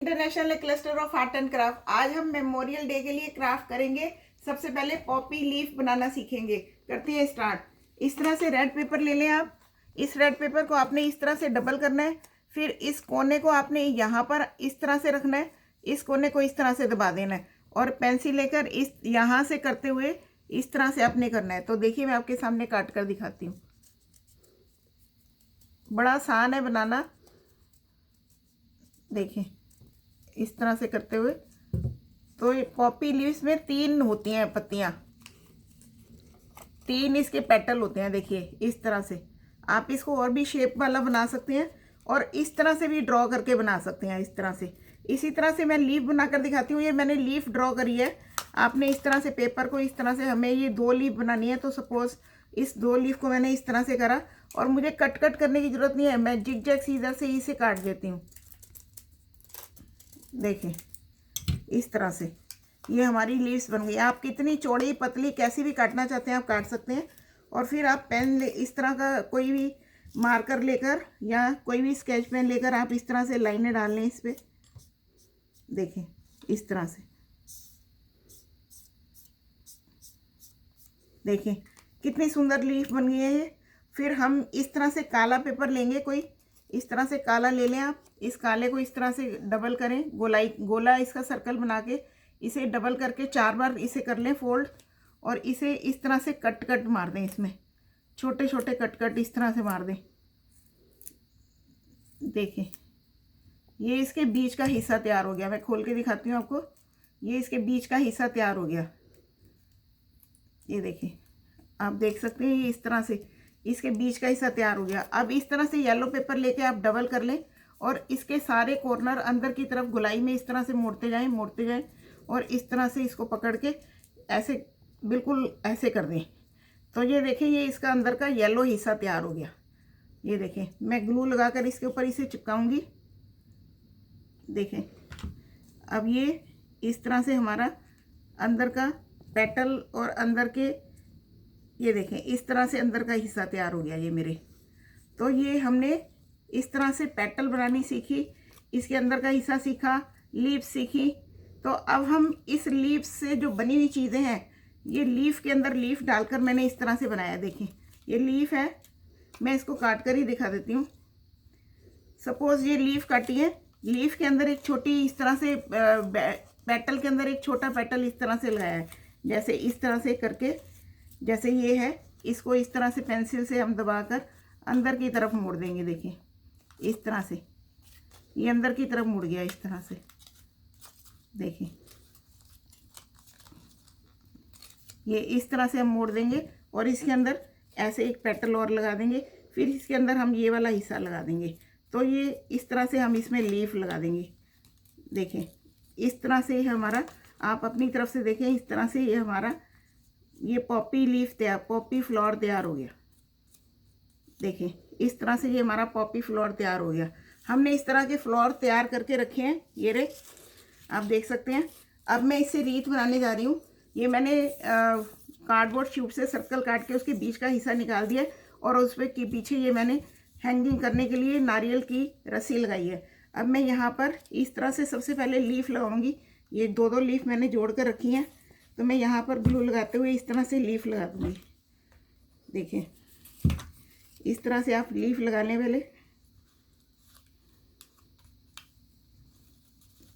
International cluster of art and craft. आज हम memorial day के लिए क्राफ्ट करेंगे। सबसे पहले पॉपी लीफ बनाना सीखेंगे। करते हैं स्टार्ट। इस तरह से रेड पेपर ले लें आप। इस रेड पेपर को आपने इस तरह से डबल करना है। फिर इस कोने को आपने यहाँ पर इस तरह से रखना है, इस कोने को इस तरह से दबा देना है और पेंसिल लेकर इस यहाँ से करते हुए इस तरह से आपने करना है। तो देखिए मैं आपके सामने काट कर दिखाती हूँ। बड़ा आसान है बनाना। देखिए इस तरह से करते हुए, तो ये पॉपी लीव्स में 3 होती हैं पत्तियां, 3 इसके पेटल होते हैं। देखिए इस तरह से आप इसको और भी शेप वाला बना सकते हैं और इस तरह से भी ड्रॉ करके बना सकते हैं। इस तरह से, इसी तरह से मैं लीफ बनाकर दिखाती हूँ। ये मैंने लीफ ड्रॉ करी है। आपने इस तरह से पेपर को इस तरह से, हमें ये 2 लीफ बनानी है, तो सपोज इस 2 लीफ को मैंने इस तरह से करा और मुझे कट करने की जरूरत नहीं है, मैं जिग जैग सीजर से इसे काट देती हूँ। देखिए इस तरह से ये हमारी लीव्स बन गई। आप कितनी चौड़ी पतली कैसी भी काटना चाहते हैं आप काट सकते हैं। और फिर आप पेन इस तरह का कोई भी मार्कर लेकर या कोई भी स्केच पेन लेकर आप इस तरह से लाइनें डाल लें इस पे। देखिए इस तरह से, देखिए कितनी सुंदर लीफ बन गई है ये। फिर हम इस तरह से काला पेपर लेंगे, कोई इस तरह से काला ले लें आप। इस काले को इस तरह से डबल करें, गोला इसका सर्कल बना के इसे डबल करके 4 बार इसे कर लें फोल्ड और इसे इस तरह से कट मार दें। इसमें छोटे छोटे कट इस तरह से मार दें। देखिए ये इसके बीच का हिस्सा तैयार हो गया। मैं खोल के दिखाती हूँ आपको। ये इसके बीच का हिस्सा तैयार हो गया। ये देखिए आप देख सकते हैं, ये इस तरह से इसके बीच का हिस्सा तैयार हो गया। अब इस तरह से येलो पेपर लेके आप डबल कर लें और इसके सारे कॉर्नर अंदर की तरफ गोलाई में इस तरह से मोड़ते जाएं और इस तरह से इसको पकड़ के ऐसे बिल्कुल ऐसे कर दें। तो ये देखें, ये इसका अंदर का येलो हिस्सा तैयार हो गया। ये देखें मैं ग्लू लगाकर इसके ऊपर इसे चिपकाऊंगी। देखें अब ये इस तरह से हमारा अंदर का पेटल और अंदर के, ये देखें इस तरह से अंदर का हिस्सा तैयार हो गया ये मेरे। तो ये हमने इस तरह से पेटल बनानी सीखी, इसके अंदर का हिस्सा सीखा, लीफ सीखी। तो अब हम इस लीफ से जो बनी हुई चीज़ें हैं, ये लीफ के अंदर लीफ डालकर मैंने इस तरह से बनाया। देखिए ये लीफ है, मैं इसको काट कर ही दिखा देती हूँ। सपोज ये लीफ काटी है, लीफ के अंदर एक छोटी इस तरह से पेटल के अंदर एक छोटा पेटल इस तरह से लगाया है। जैसे इस तरह से करके, जैसे ये है, इसको इस तरह से पेंसिल से हम दबाकर अंदर की तरफ मोड़ देंगे। देखिए इस तरह से ये अंदर की तरफ मुड़ गया इस तरह से। देखिए ये इस तरह से हम मोड़ देंगे और इसके अंदर ऐसे एक पेटल और लगा देंगे। फिर इसके अंदर हम ये वाला हिस्सा लगा देंगे। तो ये इस तरह से हम इसमें लीफ लगा देंगे। देखें इस तरह से हमारा, आप अपनी तरफ से देखें, इस तरह से ये हमारा ये पॉपी लीफ तैयार, पॉपी फ्लावर तैयार हो गया। देखें इस तरह से ये हमारा पॉपी फ्लावर तैयार हो गया। हमने इस तरह के फ्लावर तैयार करके रखे हैं, ये रे आप देख सकते हैं। अब मैं इससे रीत बनाने जा रही हूँ। ये मैंने कार्डबोर्ड ट्यूब से सर्कल काट के उसके बीच का हिस्सा निकाल दिया और उस पर के पीछे ये मैंने हैंगिंग करने के लिए नारियल की रस्सी लगाई है। अब मैं यहाँ पर इस तरह से सबसे पहले लीफ लगाऊंगी। ये 2 लीफ मैंने जोड़ कर रखी हैं, तो मैं यहाँ पर ग्लू लगाते हुए इस तरह से लीफ लगा दूँगी। देखिए इस तरह से आप लीफ लगा लें पहले,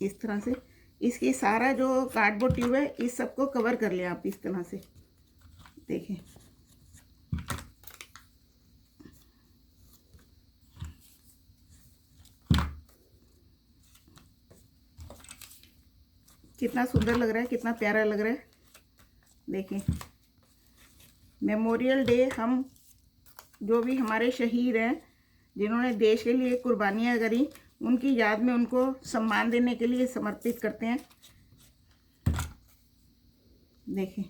इस तरह से इसकी सारा जो कार्डबोर्ड ट्यूब है इस सबको कवर कर लें आप इस तरह से। देखिए कितना सुंदर लग रहा है, कितना प्यारा लग रहा है। देखिए मेमोरियल डे हम जो भी हमारे शहीद हैं, जिन्होंने देश के लिए कुर्बानियाँ करी, उनकी याद में उनको सम्मान देने के लिए समर्पित करते हैं। देखिए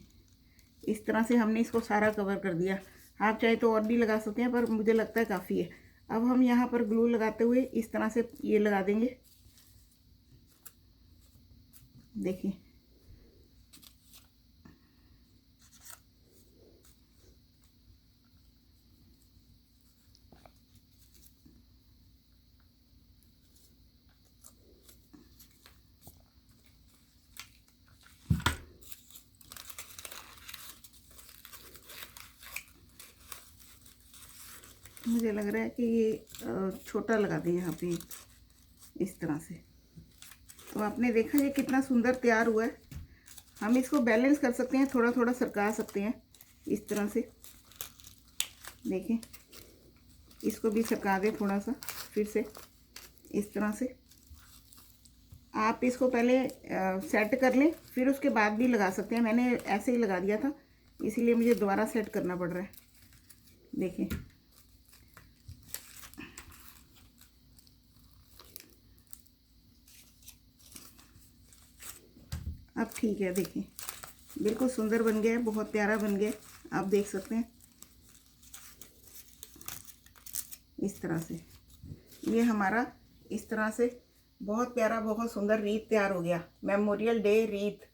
इस तरह से हमने इसको सारा कवर कर दिया। आप चाहे तो और भी लगा सकते हैं, पर मुझे लगता है काफ़ी है। अब हम यहाँ पर ग्लू लगाते हुए इस तरह से ये लगा देंगे। देखिए मुझे लग रहा है कि ये छोटा लगा दें यहाँ पे इस तरह से। तो आपने देखा ये कितना सुंदर तैयार हुआ है। हम इसको बैलेंस कर सकते हैं, थोड़ा थोड़ा सरका सकते हैं इस तरह से। देखें, इसको भी सरका दें थोड़ा सा फिर से इस तरह से। आप इसको पहले सेट कर लें, फिर उसके बाद भी लगा सकते हैं। मैंने ऐसे ही लगा दिया था, इसीलिए मुझे दोबारा सेट करना पड़ रहा है। देखें, अब ठीक है। देखें, बिल्कुल सुंदर बन गया है, बहुत प्यारा बन गया है। आप देख सकते हैं इस तरह से। ये हमारा इस तरह से बहुत प्यारा, बहुत सुंदर रीत तैयार हो गया। मेमोरियल डे रीत।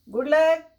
Good luck.